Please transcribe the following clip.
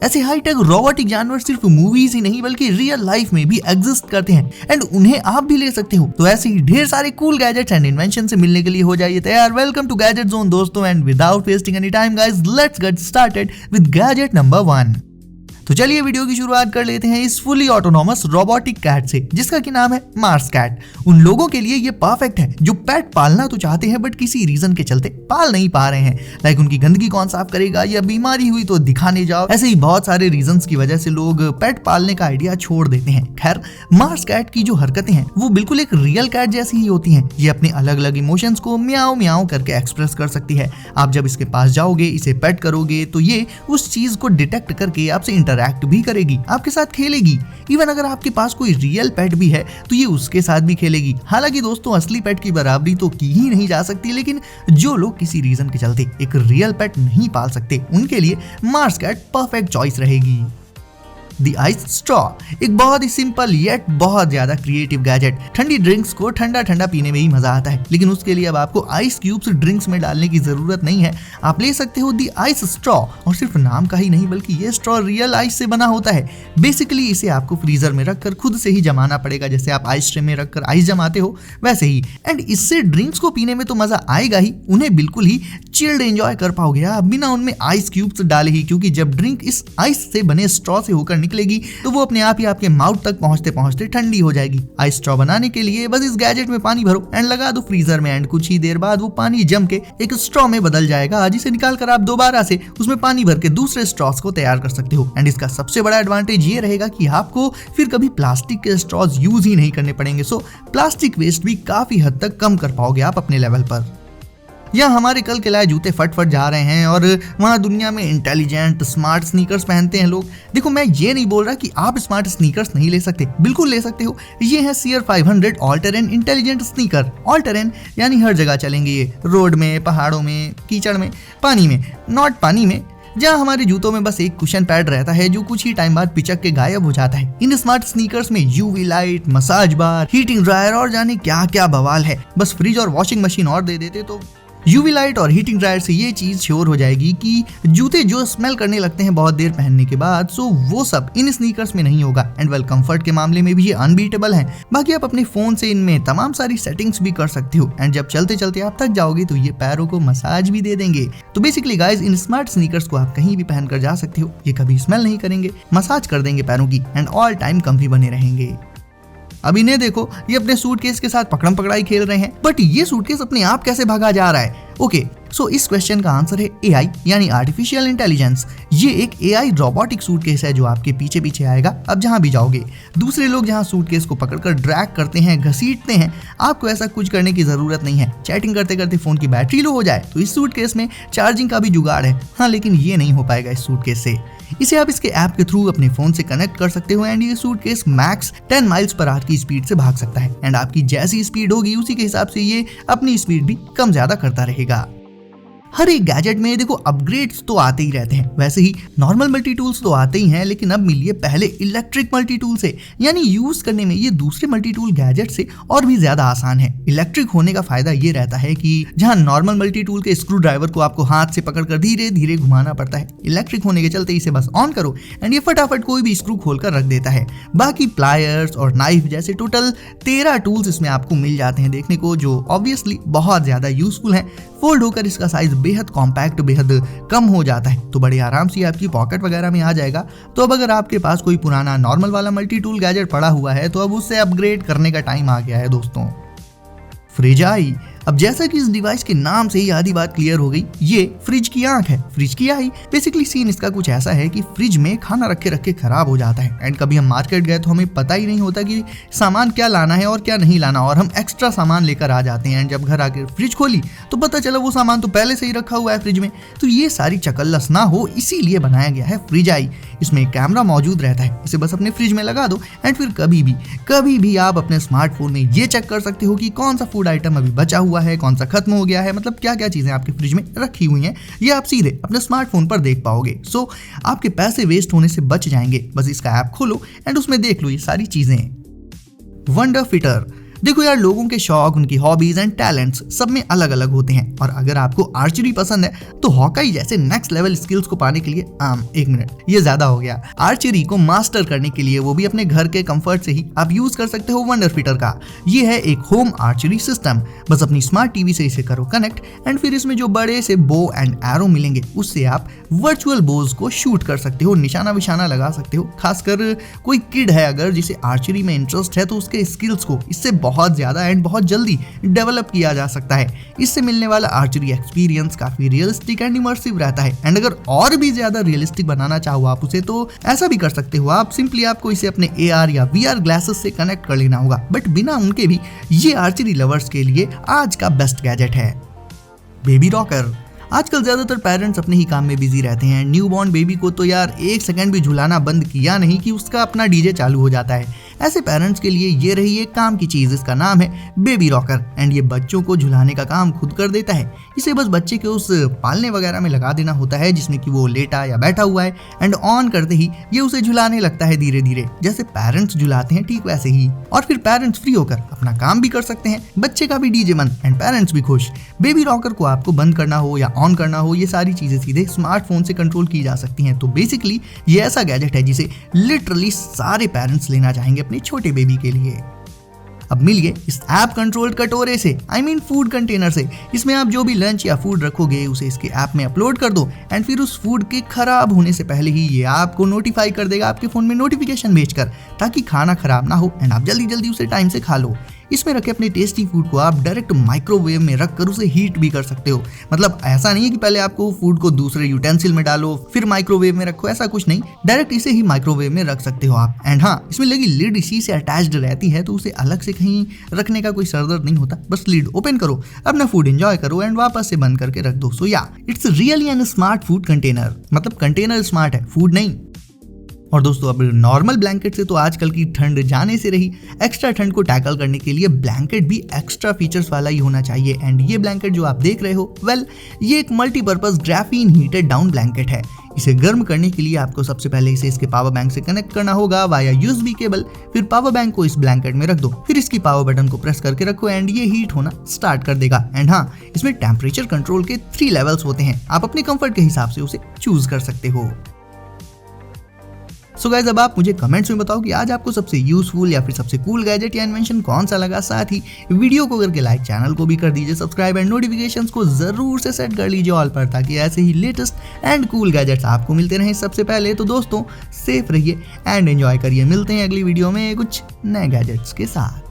ऐसे hi tech robotic जानवर सिर्फ मूवीज ही नहीं बल्कि रियल लाइफ में भी एग्जिस्ट करते हैं एंड उन्हें आप भी ले सकते हो। तो ऐसे ही ढेर सारे कूल गैजेट्स एंड इन्वेंशन से मिलने के लिए हो जाइए तैयार। वेलकम टू गैजेट जोन दोस्तों, and without wasting any time guys, let's get started with gadget number 1। तो चलिए वीडियो की शुरुआत कर लेते हैं इस फुली ऑटोनोमस रोबोटिक कैट से, जिसका की नाम है मार्स कैट। उन लोगों के लिए ये परफेक्ट है जो पेट पालना तो चाहते हैं बट किसी रीजन के चलते पाल नहीं पा रहे हैं। लाइक उनकी गंदगी कौन साफ करेगा, या बीमारी हुई तो दिखाने जाओ, ऐसे ही बहुत सारे रीजंस की वजह से लोग पेट पालने का आइडिया छोड़ देते हैं। खैर, मार्स कैट की जो हरकतें हैं वो बिल्कुल एक रियल कैट जैसी ही होती हैं। ये अपने अलग अलग इमोशंस को म्याओ म्याओ करके एक्सप्रेस कर सकती है। आप जब इसके पास जाओगे, इसे पेट करोगे तो ये उस चीज को डिटेक्ट करके आपसे इंटरैक्ट भी करेगी, आपके साथ खेलेगी। इवन अगर आपके पास कोई रियल पेट भी है तो ये उसके साथ भी खेलेगी। हालांकि दोस्तों, असली पेट की बराबरी तो की ही नहीं जा सकती, लेकिन जो लोग किसी रीजन के चलते एक रियल पेट नहीं पाल सकते, उनके लिए मार्स कैट परफेक्ट चॉइस रहेगी। द आइस स्ट्रॉ, एक बहुत ही सिंपल येट बहुत ज्यादा क्रिएटिव गैजेट। ठंडी ड्रिंक्स को ठंडा ठंडा पीने में ही मजा आता है, लेकिन उसके लिए अब आपको आइस क्यूब्स ड्रिंक्स में डालने की जरूरत नहीं है। आप ले सकते हो द आइस स्ट्रॉ, और सिर्फ नाम का ही नहीं बल्कि ये स्ट्रॉ रियल आइस से बना होता है। बेसिकली इसे आपको फ्रीजर में रखकर खुद से ही जमाना पड़ेगा, जैसे आप आइस ट्रे में रखकर आइस जमाते हो वैसे ही। एंड इससे ड्रिंक्स को पीने में तो मजा आएगा ही, उन्हें बिल्कुल ही चिल्ड एंजॉय कर पाओगे आप बिना उनमें आइस क्यूब्स डाले ही, क्योंकि जब ड्रिंक इस आइस से बने स्ट्रॉ से होकर निकलेगी तो वो अपने आप ही आपके माउथ तक पहुंचते पहुंचते ठंडी हो जाएगी। आइस स्ट्रॉ बनाने के लिए बस इस गैजेट में पानी भरो एंड लगा दो फ्रीजर में, एंड कुछ ही देर बाद वो पानी जम के एक स्ट्रॉ में बदल जाएगा, जिसे निकाल कर आप दोबारा से उसमें पानी भर के दूसरे स्ट्रॉस को तैयार कर सकते हो। एंड इसका सबसे बड़ा एडवांटेज ये रहेगा कि आपको फिर कभी प्लास्टिक के स्ट्रॉस यूज ही नहीं करने पड़ेंगे। सो प्लास्टिक वेस्ट भी काफी हद तक कम कर पाओगे आप अपने लेवल पर। यहाँ हमारे कल के लाए जूते फट फट जा रहे हैं और वहाँ दुनिया में इंटेलिजेंट स्मार्ट स्नीकर्स पहनते हैं लोग। देखो, मैं ये नहीं बोल रहा कि आप स्मार्ट स्नीकर्स नहीं ले सकते, बिल्कुल ले सकते हो। ये है Sear 500 all terrain intelligent sneaker. All terrain यानी हर जगह चलेंगे ये, रोड में, पहाड़ों में, कीचड़ में, पानी में, नॉट पानी में, जहाँ हमारे जूतों में बस एक कुशन पैड रहता है जो कुछ ही टाइम बाद पिचक के गायब हो जाता है। इन स्मार्ट स्नीकर्स में यूवी लाइट, मसाज बार, हीटिंग ड्रायर और जाने क्या क्या बवाल है। बस फ्रिज और वॉशिंग मशीन और दे देते तो यूवी लाइट और हीटिंग ड्रायर से ये चीज श्योर हो जाएगी कि जूते जो स्मेल करने लगते हैं बहुत देर पहनने के बाद, सो वो सब इन स्नीकर्स में नहीं होगा। एंड वेल, कंफर्ट के मामले में भी ये अनबीटेबल है। बाकी आप अपने फोन से इनमें तमाम सारी सेटिंग्स भी कर सकते हो, एंड जब चलते चलते आप थक जाओगे तो ये पैरों को मसाज भी दे देंगे। तो बेसिकली गाइज, इन स्मार्ट स्नीकर्स को आप कहीं भी पहन कर जा सकते हो। ये कभी स्मेल नहीं करेंगे, मसाज कर देंगे पैरों की, एंड ऑल टाइम कंफी बने रहेंगे। अब इन्हें देखो, ये अपने सूटकेस के साथ पकड़म पकड़ाई खेल रहे हैं, बट ये सूटकेस अपने आप कैसे भागा जा रहा है? ओके, सो इस क्वेश्चन का आंसर है एआई यानी आर्टिफिशियल इंटेलिजेंस। ये एक एआई रोबोटिक सूटकेस है जो आपके पीछे पीछे आएगा अब जहां भी जाओगे। दूसरे लोग जहां सूटकेस को पकड़कर ड्रैग करते हैं, घसीटते हैं, आपको ऐसा कुछ करने की जरूरत नहीं है। चैटिंग करते करते फोन की बैटरी लो हो जाए तो इस सूटकेस में चार्जिंग का भी जुगाड़ है। हाँ, लेकिन ये नहीं हो पाएगा इस सूटकेस से। इसे आप इसके ऐप के थ्रू अपने फोन से कनेक्ट कर सकते हो, एंड ये suitcase max 10 miles per hour की स्पीड से भाग सकता है। एंड आपकी जैसी स्पीड होगी उसी के हिसाब से ये अपनी स्पीड भी कम ज्यादा करता रहेगा। हर एक गैजेट में देखो अपग्रेड्स तो आते ही रहते हैं, वैसे ही नॉर्मल मल्टी टूल्स तो आते ही हैं, लेकिन अब मिलिए पहले इलेक्ट्रिक मल्टी टूल से। यानी यूज करने में ये दूसरे मल्टी टूल गैजेट से और भी ज्यादा आसान है। इलेक्ट्रिक होने का फायदा ये रहता है कि जहां नॉर्मल मल्टी टूल के स्क्रू ड्राइवर को आपको हाथ से पकड़कर धीरे धीरे घुमाना पड़ता है, इलेक्ट्रिक होने के चलते इसे बस ऑन करो एंड ये फटाफट कोई भी स्क्रू खोलकर रख देता है। बाकी प्लायर्स और नाइफ जैसे टोटल 13 टूल्स इसमें आपको मिल जाते हैं देखने को, जो ऑब्वियसली बहुत ज्यादा यूजफुल है। फोल्ड होकर इसका साइज बेहद कॉम्पैक्ट, बेहद कम हो जाता है, तो बड़े आराम से आपकी पॉकेट वगैरह में आ जाएगा। तो अब अगर आपके पास कोई पुराना नॉर्मल वाला मल्टी टूल गैजेट पड़ा हुआ है तो अब उससे अपग्रेड करने का टाइम आ गया है दोस्तों। फ्रिज आई। अब जैसा कि इस डिवाइस के नाम से ही आधी बात क्लियर हो गई, ये फ्रिज की आंख है, फ्रिज की आई। बेसिकली सीन इसका कुछ ऐसा है कि फ्रिज में खाना रखे रखे खराब हो जाता है, एंड कभी हम मार्केट गए तो हमें पता ही नहीं होता कि सामान क्या लाना है और क्या नहीं लाना, और हम एक्स्ट्रा सामान लेकर आ जाते हैं। एंड जब घर आकर फ्रिज खोली तो पता चला वो सामान तो पहले से ही रखा हुआ है फ्रिज में। तो ये सारी चकल्लस ना हो इसीलिए बनाया गया है फ्रिज आई। इसमें एक कैमरा मौजूद रहता है, इसे बस अपने फ्रिज में लगा दो एंड फिर कभी भी आप अपने स्मार्टफोन में ये चेक कर सकते हो कि कौन सा फूड आइटम अभी बचा हुआ है, कौन सा खत्म हो गया है, मतलब क्या क्या चीजें आपके फ्रिज में रखी हुई हैं, ये आप सीधे अपने स्मार्टफोन पर देख पाओगे। सो आपके पैसे वेस्ट होने से बच जाएंगे। बस इसका ऐप खोलो एंड उसमें देख लो ये सारी चीजें। Wonder fitter. देखो यार, लोगों के शौक, उनकी हॉबीज एंड टैलेंट्स सब में अलग अलग होते हैं और अगर आपको आर्चरी पसंद है तो हॉकाई जैसे नेक्स्ट लेवल स्किल्स को पाने के लिए एक मिनट ये ज्यादा हो गया, आर्चरी को मास्टर करने के लिए वो भी अपने घर के कंफर्ट से ही आप यूज कर सकते हो वंडर फिटर का। ये है एक होम आर्चरी सिस्टम। बस अपनी स्मार्ट टीवी से इसे करो कनेक्ट एंड फिर इसमें जो बड़े से बो एंड एरो मिलेंगे उससे आप वर्चुअल बोज को शूट कर सकते हो, निशाना विशाना लगा सकते हो। खासकर कोई किड है अगर जिसे आर्चरी में इंटरेस्ट है तो उसके स्किल्स को इससे बहुत ज्यादा एंड बहुत जल्दी डेवलप किया जा सकता है। इससे मिलने वाला आर्चरी एक्सपीरियंस काफी रियलिस्टिक एंड इमर्सिव रहता है। एंड अगर और भी ज्यादा रियलिस्टिक बनाना चाहो आप उसे तो ऐसा भी कर सकते हो आप, सिंपली आपको इसे अपने AR या VR ग्लासेस से कनेक्ट कर लेना होगा। बट बिना उनके भी ये आर्चरी लवर्स के लिए आज का बेस्ट गैजेट है बेबी रॉकर। आजकल ज्यादातर पेरेंट्स अपने ही काम में बिजी रहते हैं। न्यूबॉर्न बेबी को तो यार एक सेकंड भी झुलाना बंद किया नहीं कि उसका अपना डीजे चालू हो जाता है। ऐसे पेरेंट्स के लिए ये रही एक काम की चीज, इसका नाम है बेबी रॉकर एंड ये बच्चों को झुलाने का काम खुद कर देता है। इसे बस बच्चे के उस पालने वगैरह में लगा देना होता है जिसमें कि वो लेटा या बैठा हुआ है एंड ऑन करते ही ये उसे झुलाने लगता है धीरे धीरे, जैसे पेरेंट्स झुलाते हैं ठीक वैसे ही। और फिर पेरेंट्स फ्री होकर अपना काम भी कर सकते हैं, बच्चे का भी डीजे बंद एंड पेरेंट्स भी खुश। बेबी रॉकर को आपको बंद करना हो या ऑन करना हो ये सारी चीजें सीधे स्मार्टफोन से कंट्रोल की जा सकती हैं। तो बेसिकली ये ऐसा गैजेट है जिसे लिटरली सारे पेरेंट्स लेना चाहेंगे अपने छोटे बेबी के लिए। अब मिलिए इस ऐप कंट्रोल्ड कटोरे से, आई मीन फूड कंटेनर से। इसमें आप जो भी लंच या फूड रखोगे उसे इसके ऐप में अपलोड कर दो एंड फिर उस फूड के खराब होने से पहले ही ये आपको नोटिफाई कर देगा आपके फोन में नोटिफिकेशन भेजकर, ताकि खाना खराब ना हो एंड आप जल्दी जल्दी उसे टाइम से खा लो। इसमें रखे अपने टेस्टी फूड को आप डायरेक्ट माइक्रोवेव में रखकर उसे हीट भी कर सकते हो। मतलब ऐसा नहीं है कि पहले आपको फूड को दूसरे यूटेंसिल में डालो फिर माइक्रोवेव में रखो, ऐसा कुछ नहीं, डायरेक्ट इसे ही माइक्रोवेव में रख सकते हो आप। एंड हाँ, इसमें लगी लिड इसी से अटैच्ड रहती है तो उसे अलग से कहीं रखने का कोई सरदर्द नहीं होता। बस लिड ओपन करो, अपना फूड एंजॉय करो एंड वापस से बंद करके रख दो। सो या it's really an smart food container. मतलब कंटेनर स्मार्ट है, फूड नहीं। और दोस्तों अब नॉर्मल ब्लैंकेट से तो आजकल की ठंड जाने से रही, एक्स्ट्रा ठंड को टैकल करने के लिए ब्लैंकेट भी एक्स्ट्रा फीचर्स वाला ही होना चाहिए। एंड ये ब्लैंकेट जो आप देख रहे हो ये एक multipurpose graphene heated down blanket है। इसे गर्म करने के लिए आपको सबसे पहले इसे इसके पावर बैंक से कनेक्ट करना होगा वाया USB केबल। फिर पावर बैंक को इस ब्लैंकेट में रख दो, फिर इसकी पावर बटन को प्रेस करके रखो एंड ये हीट होना स्टार्ट कर देगा। एंड हाँ, इसमें टेम्परेचर कंट्रोल के 3 लेवल्स होते हैं, आप अपने कंफर्ट के हिसाब से उसे चूज कर सकते हो। सो गाइस, अब आप मुझे कमेंट्स में बताओ कि आज आपको सबसे यूजफुल या फिर सबसे कूल गैजेट या इन्वेंशन कौन सा लगा। साथ ही वीडियो को करके लाइक, चैनल को भी कर दीजिए सब्सक्राइब एंड नोटिफिकेशंस को जरूर से सेट कर लीजिए ऑल पर, ताकि ऐसे ही लेटेस्ट एंड कूल गैजेट्स आपको मिलते रहें सबसे पहले। तो दोस्तों सेफ रहिए एंड एंजॉय करिए, मिलते हैं अगली वीडियो में कुछ नए गैजेट्स के साथ।